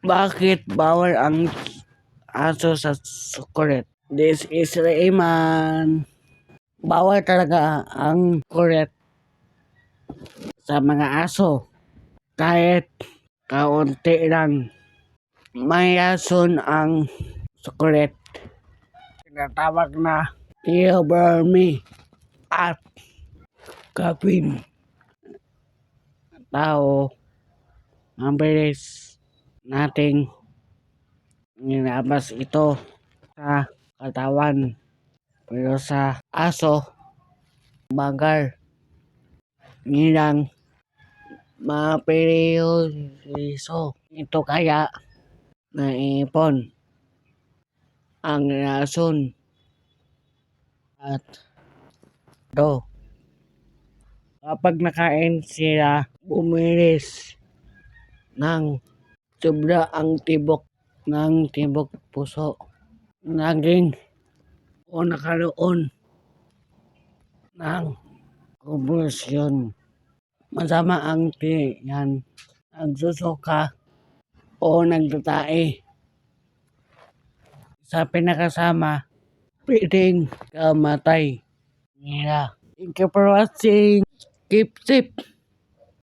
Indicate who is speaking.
Speaker 1: Bakit bawal ang aso sa sukulit? This is Rayman. Bawal talaga ang kulit sa mga aso. Kahit kaunti lang. May ason ang sukulit. Tinatawag na theobrome at caffeine. Tao, ang bilis nating nilabas ito sa katawan. Pero sa aso, bagal nilang maperyoso. Ito kaya naipon ang rason at do. Kapag nakain sila, bumilis ng sobra ang tibok ng tibok puso. Naging o nakaroon ng convulsion. Masama ang tiyan, nagsusuka o nagtatae. Sa pinakasama, pwedeng kamatay nila. Thank you for watching. Keep safe.